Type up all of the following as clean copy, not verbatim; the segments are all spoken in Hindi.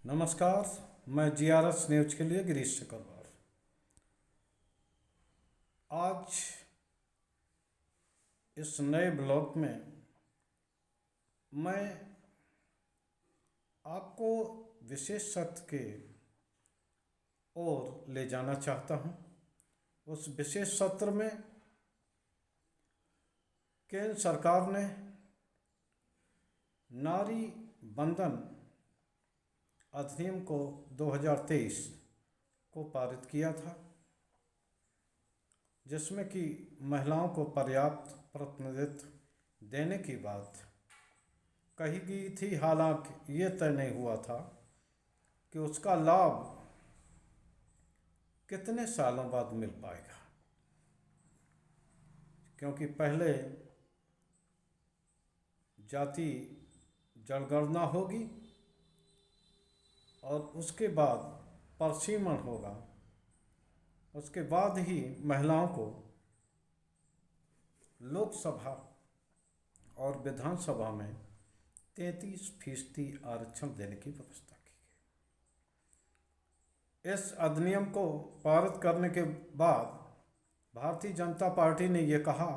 नमस्कार। मैं जीआरएस न्यूज के लिए गिरीश चक्रवार। आज इस नए ब्लॉग में मैं आपको विशेष सत्र के ओर ले जाना चाहता हूं। उस विशेष सत्र में केंद्र सरकार ने नारी बंधन अधिनियम को 2023 को पारित किया था, जिसमें कि महिलाओं को पर्याप्त प्रतिनिधित्व देने की बात कही गई थी। हालांकि ये तय नहीं हुआ था कि उसका लाभ कितने सालों बाद मिल पाएगा, क्योंकि पहले जाति जनगणना होगी और उसके बाद परसीमन होगा। उसके बाद ही महिलाओं को लोकसभा और विधानसभा में 33% आरक्षण देने की व्यवस्था की गई। इस अधिनियम को पारित करने के बाद भारतीय जनता पार्टी ने ये कहा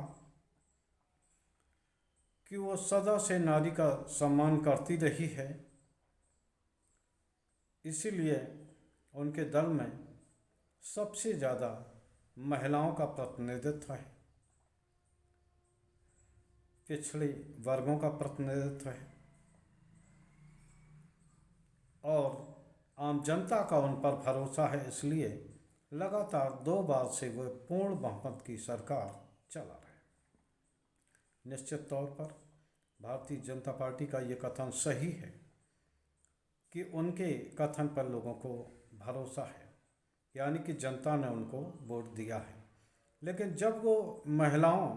कि वो सदा से नारी का सम्मान करती रही है, इसीलिए उनके दल में सबसे ज़्यादा महिलाओं का प्रतिनिधित्व है, पिछड़े वर्गों का प्रतिनिधित्व है और आम जनता का उन पर भरोसा है। इसलिए लगातार 2 बार से वह पूर्ण बहुमत की सरकार चला रहे। निश्चित तौर पर भारतीय जनता पार्टी का ये कथन सही है कि उनके कथन पर लोगों को भरोसा है, यानी कि जनता ने उनको वोट दिया है। लेकिन जब वो महिलाओं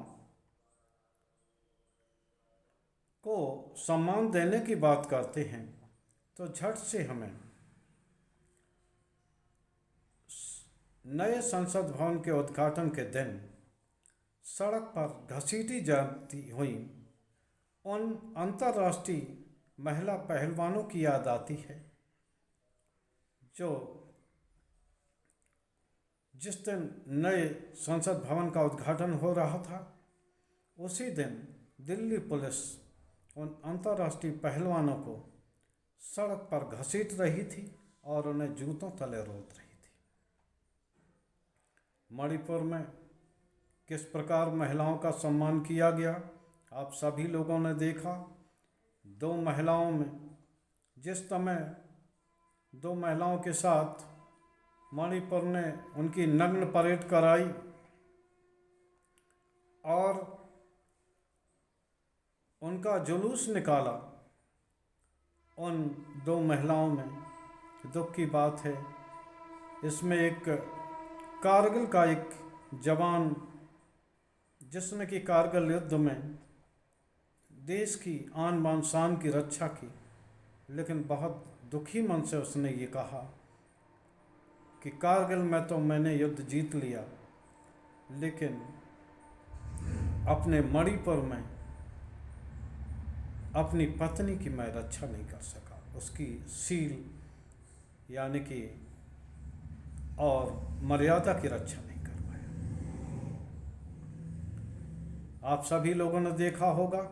को सम्मान देने की बात करते हैं तो झट से हमें नए संसद भवन के उद्घाटन के दिन सड़क पर घसीटी जाती हुई उन अंतर्राष्ट्रीय महिला पहलवानों की याद आती है, जो जिस दिन नए संसद भवन का उद्घाटन हो रहा था उसी दिन दिल्ली पुलिस उन अंतर्राष्ट्रीय पहलवानों को सड़क पर घसीट रही थी और उन्हें जूतों तले रोक रही थी। मणिपुर में किस प्रकार महिलाओं का सम्मान किया गया आप सभी लोगों ने देखा। 2 महिलाओं में जिस समय 2 महिलाओं के साथ मणिपुर ने उनकी नग्न परेड कराई और उनका जुलूस निकाला, उन 2 महिलाओं में दुख की बात है। इसमें एक कारगिल का एक जवान, जिसने कि कारगिल युद्ध में देश की आन बान शान की रक्षा की, लेकिन बहुत दुखी मन से उसने ये कहा कि कारगिल में तो मैंने युद्ध जीत लिया, लेकिन अपने मणिपुर में अपनी पत्नी की मैं रक्षा नहीं कर सका, उसकी सील यानी कि और मर्यादा की रक्षा नहीं कर पाया। आप सभी लोगों ने देखा होगा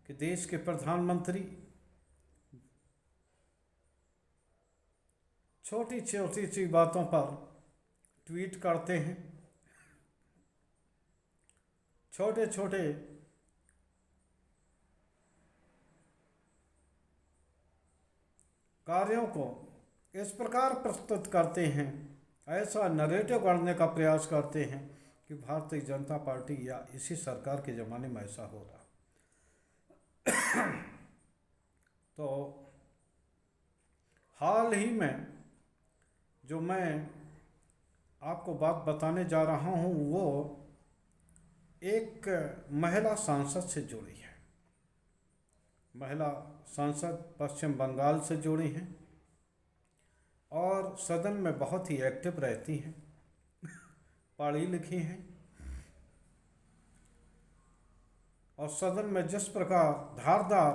कि देश के प्रधानमंत्री छोटी छोटी सी बातों पर ट्वीट करते हैं, छोटे छोटे कार्यों को इस प्रकार प्रस्तुत करते हैं, ऐसा नरेटिव करने का प्रयास करते हैं कि भारतीय जनता पार्टी या इसी सरकार के ज़माने में ऐसा हो रहा। तो हाल ही में जो मैं आपको बात बताने जा रहा हूँ वो एक महिला सांसद से जुड़ी है। महिला सांसद पश्चिम बंगाल से जुड़ी हैं और सदन में बहुत ही एक्टिव रहती हैं, पढ़ी लिखी हैं और सदन में जिस प्रकार धारदार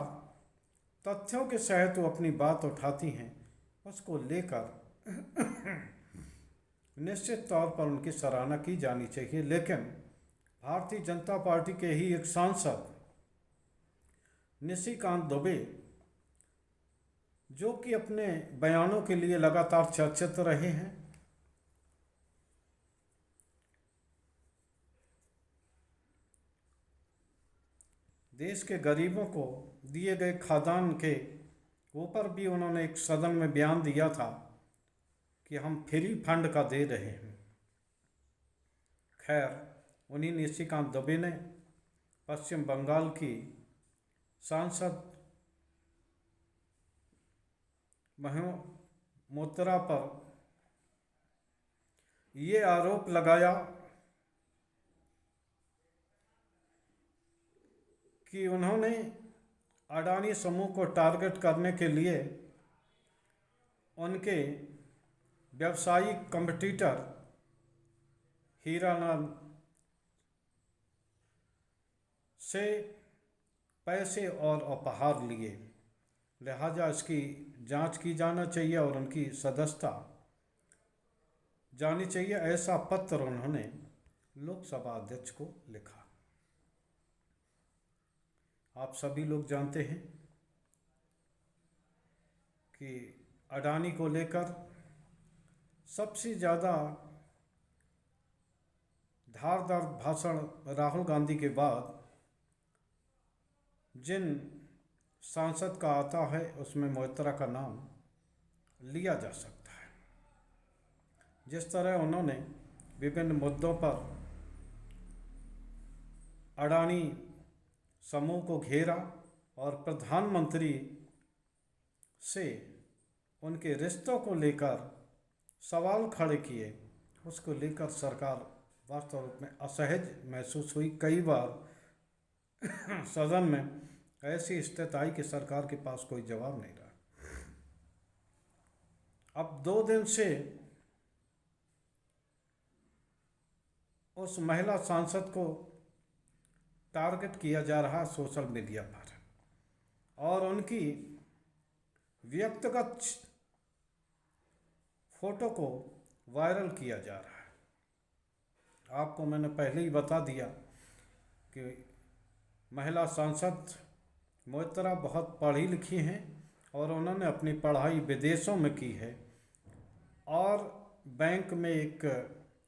तथ्यों के सहित वो अपनी बात उठाती हैं, उसको लेकर निश्चित तौर पर उनकी सराहना की जानी चाहिए। लेकिन भारतीय जनता पार्टी के ही एक सांसद निशिकांत दुबे, जो कि अपने बयानों के लिए लगातार चर्चित रहे हैं, देश के गरीबों को दिए गए खाद्यान्न के ऊपर भी उन्होंने एक सदन में बयान दिया था कि हम फ्री फंड का दे रहे हैं। खैर, उन्हीं निशिकांत दुबे ने पश्चिम बंगाल की सांसद मोत्रा पर ये आरोप लगाया कि उन्होंने अडानी समूह को टारगेट करने के लिए उनके व्यावसायिक कॉम्पिटिटर हीरालाल से पैसे और उपहार लिए, लिहाजा इसकी जांच की जाना चाहिए और उनकी सदस्यता जानी चाहिए। ऐसा पत्र उन्होंने लोकसभा अध्यक्ष को लिखा। आप सभी लोग जानते हैं कि अडानी को लेकर सबसे ज़्यादा धारदार भाषण राहुल गांधी के बाद जिन सांसद का आता है उसमें मोत्रा का नाम लिया जा सकता है। जिस तरह उन्होंने विभिन्न मुद्दों पर अडानी समूह को घेरा और प्रधानमंत्री से उनके रिश्तों को लेकर सवाल खड़े किए, उसको लेकर सरकार वास्तव रूप में असहज महसूस हुई। कई बार सदन में ऐसी स्थिति आई कि सरकार के पास कोई जवाब नहीं रहा। अब 2 दिन से उस महिला सांसद को टारगेट किया जा रहा सोशल मीडिया पर और उनकी व्यक्तिगत फोटो को वायरल किया जा रहा है। आपको मैंने पहले ही बता दिया कि महिला सांसद मोत्रा बहुत पढ़ी लिखी हैं और उन्होंने अपनी पढ़ाई विदेशों में की है और बैंक में एक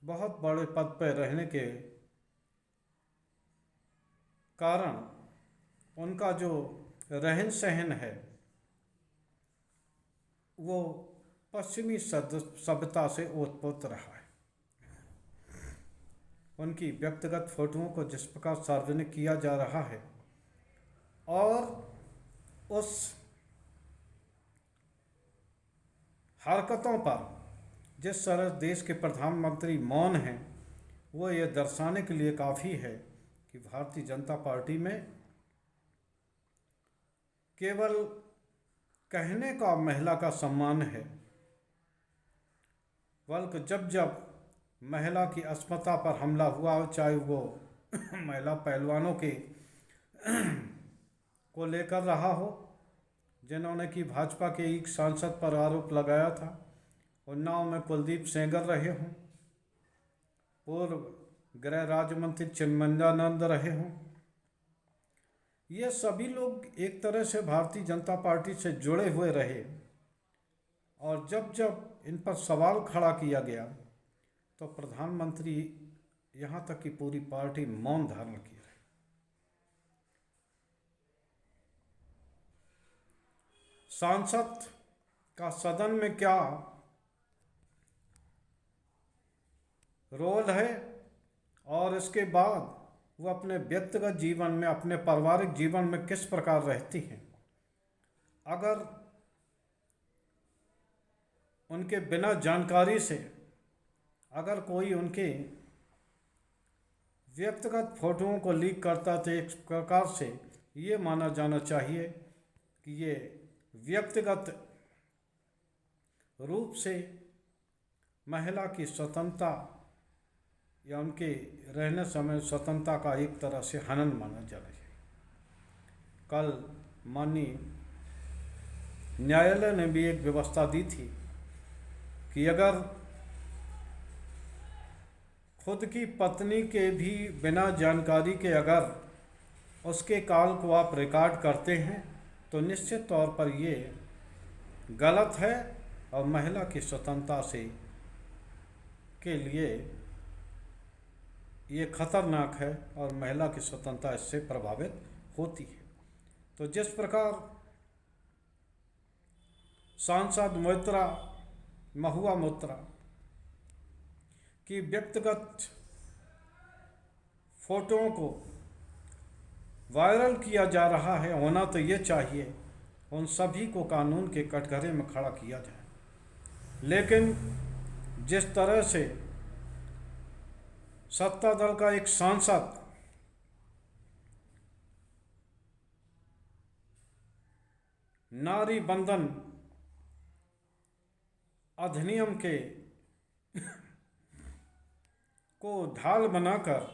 बहुत बड़े पद पर रहने के कारण उनका जो रहन सहन है वो पश्चिमी सभ्यता से ओतप्रोत रहा है। उनकी व्यक्तिगत फोटोओं को जिस प्रकार सार्वजनिक किया जा रहा है और उस हरकतों पर जिस तरह देश के प्रधानमंत्री मौन हैं, वो ये दर्शाने के लिए काफ़ी है कि भारतीय जनता पार्टी में केवल कहने का महिला का सम्मान है, बल्कि जब जब महिला की अस्मिता पर हमला हुआ हो, चाहे वो महिला पहलवानों के को लेकर रहा हो, जिन्होंने कि भाजपा के एक सांसद पर आरोप लगाया था, उन्नाव में कुलदीप सेंगर रहे हों, पूर्व गृह राज्य मंत्री चिन्मयानंद रहे हों, ये सभी लोग एक तरह से भारतीय जनता पार्टी से जुड़े हुए रहे और जब जब इन पर सवाल खड़ा किया गया तो प्रधानमंत्री यहाँ तक कि पूरी पार्टी मौन धारण की रही। सांसद का सदन में क्या रोल है और इसके बाद वो अपने व्यक्तिगत जीवन में, अपने पारिवारिक जीवन में किस प्रकार रहती हैं, अगर उनके बिना जानकारी से अगर कोई उनके व्यक्तिगत फोटोओं को लीक करता तो एक प्रकार से ये माना जाना चाहिए कि ये व्यक्तिगत रूप से महिला की स्वतंत्रता या उनके रहने समय स्वतंत्रता का एक तरह से हनन माना जा रहा है। कल माननीय न्यायालय ने भी एक व्यवस्था दी थी कि अगर खुद की पत्नी के भी बिना जानकारी के अगर उसके कॉल को आप रिकॉर्ड करते हैं तो निश्चित तौर पर ये गलत है और महिला की स्वतंत्रता से के लिए ये खतरनाक है और महिला की स्वतंत्रता इससे प्रभावित होती है। तो जिस प्रकार सांसद महुआ मोइत्रा की व्यक्तिगत फोटोओं को वायरल किया जा रहा है, होना तो ये चाहिए उन सभी को कानून के कटघरे में खड़ा किया जाए। लेकिन जिस तरह से सत्ता दल का एक सांसद नारी बंधन अधिनियम के को ढाल बनाकर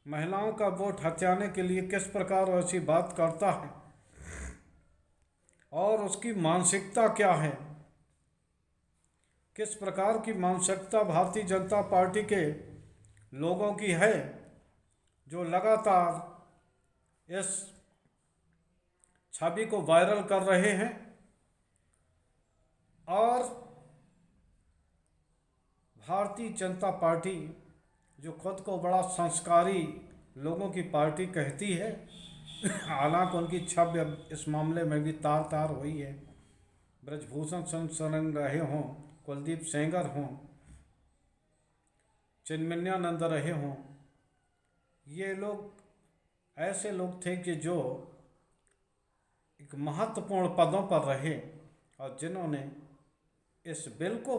महिलाओं का वोट हथियाने के लिए किस प्रकार ऐसी बात करता है और उसकी मानसिकता क्या है, किस प्रकार की मानसिकता भारतीय जनता पार्टी के लोगों की है जो लगातार इस छवि को वायरल कर रहे हैं और भारतीय जनता पार्टी जो खुद को बड़ा संस्कारी लोगों की पार्टी कहती है, हालांकि उनकी छवि अब इस मामले में भी तार तार हुई है। ब्रजभूषण शरण रहे हों, कुलदीप सेंगर हों, चिन्मयानंद रहे हों, ये लोग ऐसे लोग थे कि जो एक महत्वपूर्ण पदों पर रहे और जिन्होंने इस बिल को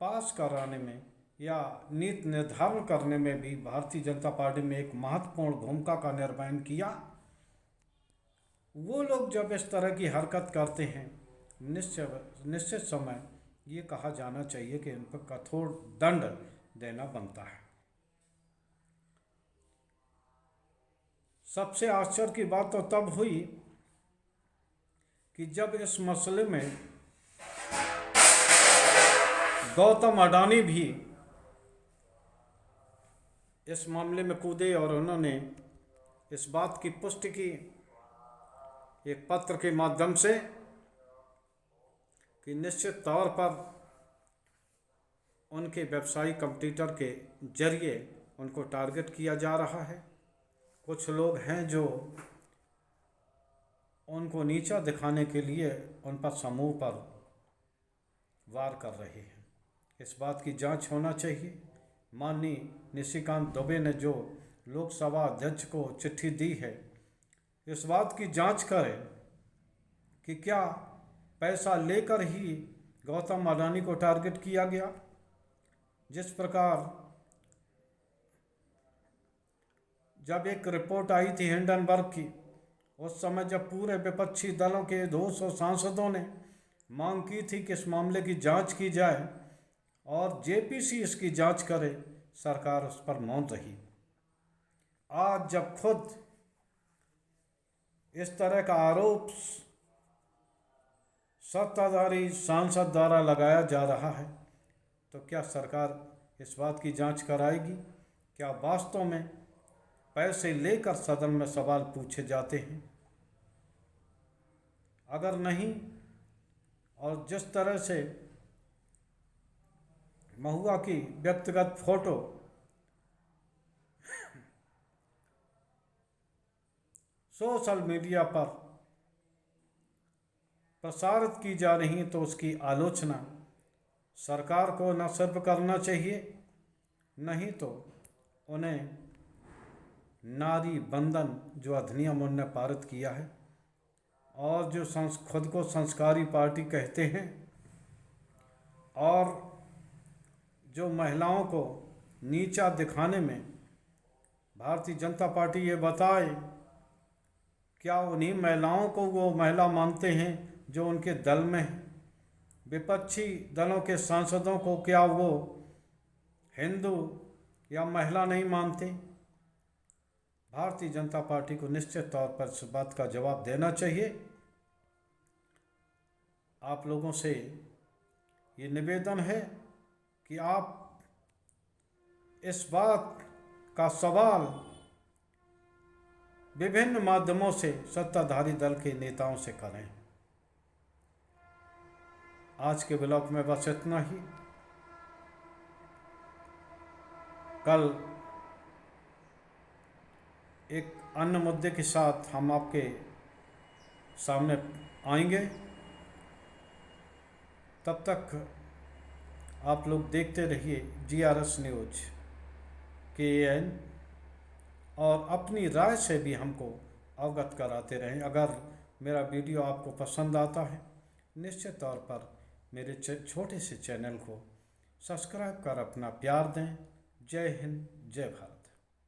पास कराने में या नीति निर्धारण करने में भी भारतीय जनता पार्टी में एक महत्वपूर्ण भूमिका का निर्वहन किया। वो लोग जब इस तरह की हरकत करते हैं, निश्चित समय ये कहा जाना चाहिए कि इन पर कठोर दंड देना बनता है। सबसे आश्चर्य की बात तो तब हुई कि जब इस मसले में गौतम अडानी भी इस मामले में कूदे और उन्होंने इस बात की पुष्टि की एक पत्र के माध्यम से कि निश्चित तौर पर उनके व्यावसायिक कंप्यूटर के जरिए उनको टारगेट किया जा रहा है। कुछ लोग हैं जो उनको नीचा दिखाने के लिए उन पर समूह पर वार कर रहे हैं। इस बात की जांच होना चाहिए। माननीय निशिकांत दुबे ने जो लोकसभा अध्यक्ष को चिट्ठी दी है, इस बात की जांच करें कि क्या पैसा लेकर ही गौतम अडानी को टारगेट किया गया। जिस प्रकार जब एक रिपोर्ट आई थी हिंडनबर्ग की, उस समय जब पूरे विपक्षी दलों के 200 सांसदों ने मांग की थी कि इस मामले की जांच की जाए और जेपीसी इसकी जांच करे, सरकार उस पर मौन रही। आज जब खुद इस तरह का आरोप सत्ताधारी सांसद द्वारा लगाया जा रहा है, तो क्या सरकार इस बात की जांच कराएगी? क्या वास्तव में पैसे लेकर सदन में सवाल पूछे जाते हैं? अगर नहीं, और जिस तरह से महुआ की व्यक्तिगत फोटो सोशल मीडिया पर प्रसारित की जा रही, तो उसकी आलोचना सरकार को न सिर्फ करना चाहिए, नहीं तो उन्हें नारी बंधन जो अधिनियम उन्होंने पारित किया है और जो खुद को संस्कारी पार्टी कहते हैं और जो महिलाओं को नीचा दिखाने में भारतीय जनता पार्टी ये बताए, क्या उन्हीं महिलाओं को वो महिला मानते हैं जो उनके दल में हैं? विपक्षी दलों के सांसदों को क्या वो हिंदू या महिला नहीं मानते? भारतीय जनता पार्टी को निश्चित तौर पर इस बात का जवाब देना चाहिए आप लोगों से ये निवेदन है कि आप इस बात का सवाल विभिन्न माध्यमों से सत्ताधारी दल के नेताओं से करें। आज के ब्लॉग में बस इतना ही। कल एक अन्य मुद्दे के साथ हम आपके सामने आएंगे। तब तक आप लोग देखते रहिए GRS न्यूज KN और अपनी राय से भी हमको अवगत कराते रहें। अगर मेरा वीडियो आपको पसंद आता है, निश्चित तौर पर मेरे छोटे से चैनल को सब्सक्राइब कर अपना प्यार दें। जय हिंद, जय भारत।